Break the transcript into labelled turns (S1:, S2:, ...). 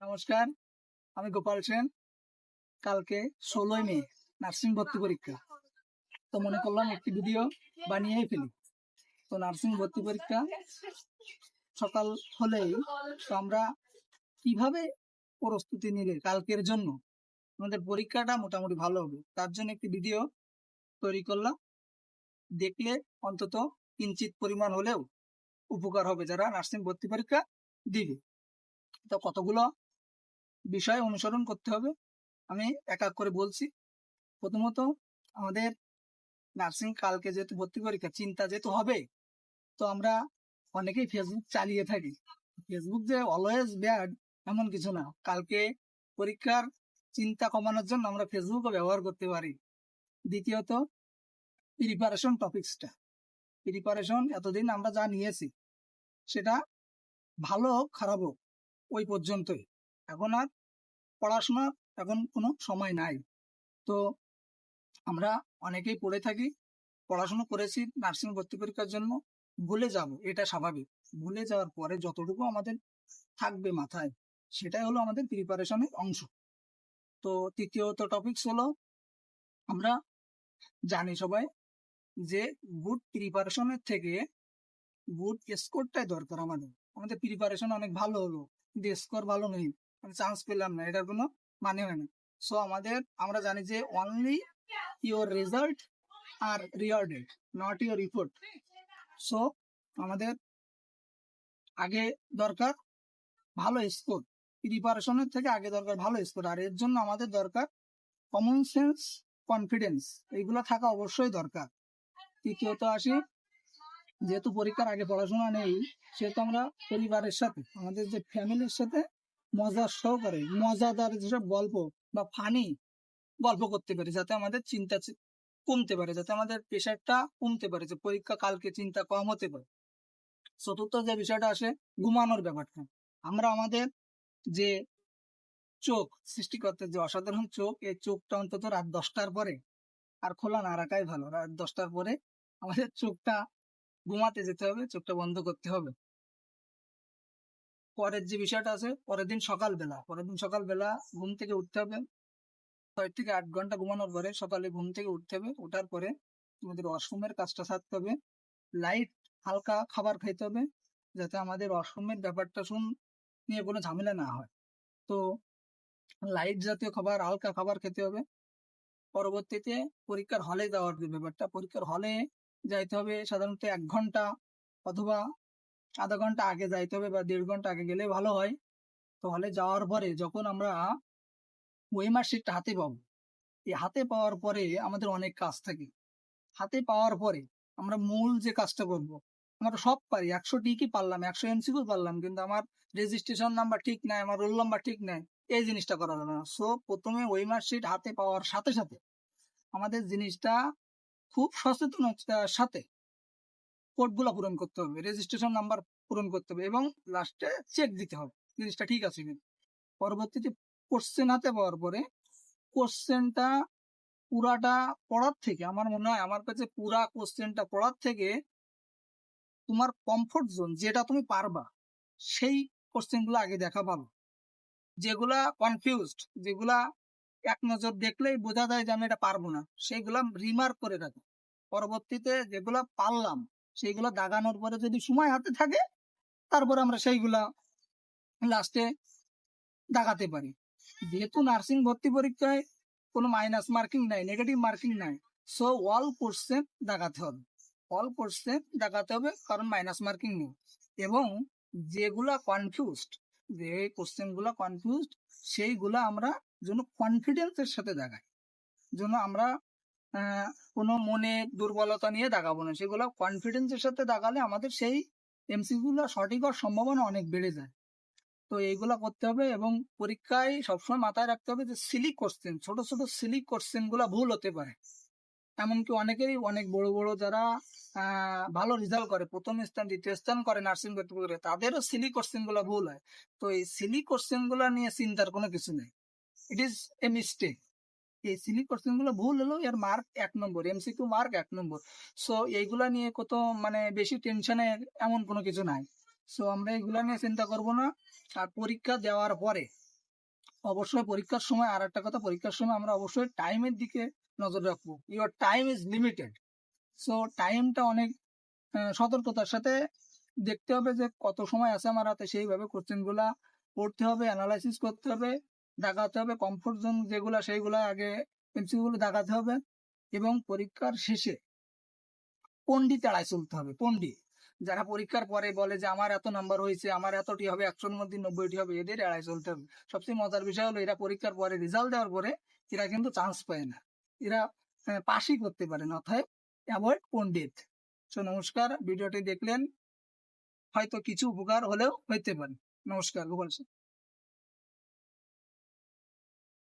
S1: নমস্কার, আমি গোপাল সেন। কালকে 16ই মে নার্সিং ভর্তি পরীক্ষা। তো মনে করলাম একটি ভিডিও বানিয়েই ফেলি। তো নার্সিং ভর্তি পরীক্ষা সকাল হলেই তো আমরা কিভাবে প্রস্তুতি নিলে কালকের জন্য আমাদের পরীক্ষাটা মোটামুটি ভালো হবে, তার জন্য একটি ভিডিও তৈরি করলাম। দেখলে অন্তত কিঞ্চিত পরিমাণ হলেও উপকার হবে যারা নার্সিং ভর্তি পরীক্ষা দিবে। তো কতগুলো বিষয় অনুসরণ করতে হবে আমি এক এক করে বলছি। প্রথমত, আমাদের নার্সিং কালকে যেহেতু ভর্তি পরীক্ষা, চিন্তা যেহেতু হবে, তো আমরা অনেকেই ফেসবুক চালিয়ে থাকি। ফেসবুক যে অলওয়েজ ব্যাড এমন কিছু না। কালকে পরীক্ষার চিন্তা কমানোর জন্য আমরা ফেসবুকও ব্যবহার করতে পারি। দ্বিতীয়ত, প্রিপারেশন টপিক্সটা, প্রিপারেশন এতদিন আমরা যা নিয়েছি সেটা ভালো হোক খারাপ হোক ওই পর্যন্তই। এখন আর পড়াশোনা এখন কোনো সময় নাই। তো আমরা অনেকেই পড়ে থাকি, পড়াশোনা করেছি নার্সিং ভর্তি পরীক্ষার জন্য, ভুলে যাব, এটা স্বাভাবিক। ভুলে যাওয়ার পরে যতটুকু আমাদের থাকবে মাথায়, সেটাই হলো আমাদের প্রিপারেশনের অংশ। তো তৃতীয়ত টপিকস হলো, আমরা জানি সবাই যে গুড প্রিপারেশনের থেকে গুড স্কোরটাই দরকার। আমাদের আমাদের প্রিপারেশন অনেক ভালো হলো কিন্তু স্কোর ভালো নেই, মানে চান্স পেলাম না, এটার কোনো মানে হয় না। সো আমরা জানি যে only your result R rewarded, not your effort. So আমাদের আগে দরকার ভালো স্কোর, প্রিপারেশনের থেকে আগে দরকার ভালো স্কোর। আর এর জন্য আমাদের দরকার কমন সেন্স, কনফিডেন্স, এইগুলো থাকা অবশ্যই দরকার। তৃতীয়ত আসি, যেহেতু পরীক্ষার আগে পড়াশোনা নেই, সেহেতু আমরা পরিবারের সাথে, আমাদের যে ফ্যামিলির সাথে মজার সহকারে মজাদার যেসব গল্প বা ফানি গল্প করতে পারি, যাতে আমাদের চিন্তা কমতে পারে, যাতে আমাদের প্রেশারটা কমতে পারে, যে পরীক্ষা কালকে চিন্তা কম হতে পারে। চতুর্থ যে বিষয়টা আসে, ঘুমানোর ব্যাপারটা। আমরা আমাদের যে চোখ, সৃষ্টিকর্তার যে অসাধারণ চোখ, এই চোখটা অন্তত রাত 10টার পরে আর খোলা না রাখাই ভালো। রাত 10টার পরে আমাদের চোখটা ঘুমাতে যেতে হবে, চোখটা বন্ধ করতে হবে। পরের যে বিষয়টা আছে, পরের দিন সকালবেলা ঘুম থেকে উঠতে হবে। 6 থেকে 8 ঘন্টা ঘুমানোর পরে সকালে ঘুম থেকে উঠতে হবে। ওঠার পরে তোমাদের ওয়াশরুমের কাজটা সারতে হবে। লাইট হালকা খাবার খাইতে হবে, যাতে আমাদের ওয়াশরুমের ব্যাপারটা নিয়ে কোনো ঝামেলা না হয়। তো লাইট জাতীয় খাবার, হালকা খাবার খেতে হবে। পরবর্তীতে পরীক্ষার হলে যাওয়ার যে ব্যাপারটা, পরীক্ষার হলে যাইতে হবে সাধারণত 1 ঘন্টা অথবা আধা ঘন্টা আগে যাইতে হবে, বা 1.5 ঘন্টা আগে গেলে ভালো হয়। তো হলে যাওয়ার পরে যখন আমরা ওয়েমার শিটটা হাতে পাবো, এই হাতে পাওয়ার পরে আমাদের অনেক কাজ থাকে। হাতে পাওয়ার পরে আমরা মূল যে কাজটা করব, আমরা সব পারি, 100 টিকই পারলাম, 100 এমসিকিউ পারলাম, কিন্তু আমার রেজিস্ট্রেশন নাম্বার ঠিক নাই, আমার রোল নাম্বার ঠিক নাই, এই জিনিসটা করা যাবে না। সো প্রথমে ওয়েমার শিট হাতে পাওয়ার সাথে সাথে আমাদের জিনিসটা খুব সচেতনতার সাথে কোডগুলো পূরণ করতে হবে, রেজিস্ট্রেশন নাম্বার পূরণ করতে হবে, এবং লাস্টে চেক দিতে হবে জিনিসটা ঠিক আছে কিনা। পরবর্তীতে কোশ্চেন হাতে পাওয়ার পরে কোশ্চেনটা পুরাটা পড়ার থেকে, আমার মনে হয়, আমার কাছে পুরা কোশ্চেনটা পড়ার থেকে তোমার কমফোর্ট জোন, যেটা তুমি পারবা, সেই কোশ্চেন গুলো আগে দেখা ভালো। যেগুলা কনফিউজড, যেগুলা এক নজর দেখলেই বোঝা যায় যে আমি এটা পারবো না, সেইগুলা রিমার্ক করে রাখো। পরবর্তীতে যেগুলা পারলাম সেইগুলা দাগানোর পরে যদি সময় হাতে থাকে, তারপরে আমরা সেইগুলা লাস্টে দাগাতে পারি। যেহেতু নার্সিং ভর্তি পরীক্ষায় কোনো মাইনাস মার্কিং নাই, নেগেটিভ মার্কিং নাই, সো অল কোশ্চেন দাগাতে হবে, অল কোশ্চেন দাগাতে হবে, কারণ মাইনাস মার্কিং নেই। এবং যেগুলা কনফিউজড, যে কোশ্চেন গুলা কনফিউজড, সেইগুলা আমরা যেন কনফিডেন্সের সাথে দাগাই, যেন আমরা কোনো মনে দুর্বলতা নিয়ে দাগাবো না, সেগুলো কনফিডেন্সের সাথে দাগালে আমাদের সেই এমসিকিউগুলো সঠিক হওয়ার সম্ভাবনা অনেক বেড়ে যায়। তো এইগুলা করতে হবে। এবং পরীক্ষায় সবসময় মাথায় রাখতে হবে যে সিলি কোশ্চেন, ছোট ছোট সিলি কোশ্চেন গুলা ভুল হতে পারে। এমনকি অনেকেরই, অনেক বড় বড় যারা ভালো রেজাল্ট করে, প্রথম স্থান দ্বিতীয় স্থান করে নার্সিং ভর্তি করে, তাদেরও সিলি কোশ্চেন গুলা ভুল হয়। তো এই সিলি কোশ্চেন গুলা নিয়ে চিন্তার কোনো কিছু নেই, ইট ইজ এ মিস্টেক। এই সিলি কোশ্চেন গুলো ভুল হলো, এর মার্ক 1 নম্বর, এমসিকিউ মার্ক 1 নম্বর। সো এইগুলা নিয়ে কত মানে বেশি টেনশনের এমন কোনো কিছু নাই। সো আমরা এগুলা নিয়ে চিন্তা করব না। আর পরীক্ষা দেওয়ার পরে অবশ্যই পরীক্ষার সময় আর একটা কথা, পরীক্ষার সময় আমরা অবশ্যই টাইমের দিকে নজর রাখবো। Your time is limited. So টাইমটা অনেক সতর্কতার সাথে দেখতে হবে যে কত সময় আছে আমার হাতে, সেইভাবে কোশ্চেনগুলা পড়তে হবে, অ্যানালাইসিস করতে হবে, দাগাতে হবে। কমফোর্ট জোন যেগুলা সেইগুলা আগে পেন্সিলগুলো দাগাতে হবে, এবং পরীক্ষার শেষে পণ্ডিত এড়াই চলতে হবে। পণ্ডিত যারা পরীক্ষার পরে বলে যে আমার এত নাম্বার হয়েছে, আমার এতটি হবে, 100-র মধ্যে 90টি হবে, এদের এড়াই চলতে হবে। সবচেয়ে মজার বিষয় হলো এরা পরীক্ষার পরে রেজাল্ট দেওয়ার পরে এরা কিন্তু চান্স পায় না, এরা পাশই করতে পারে না। অর্থাৎ অ্যাভয়েড পণ্ডিত। সো নমস্কার, ভিডিওটি দেখলেন, হয়তো কিছু উপকার হলেও হইতে পারে। নমস্কার, গোপাল স্যার।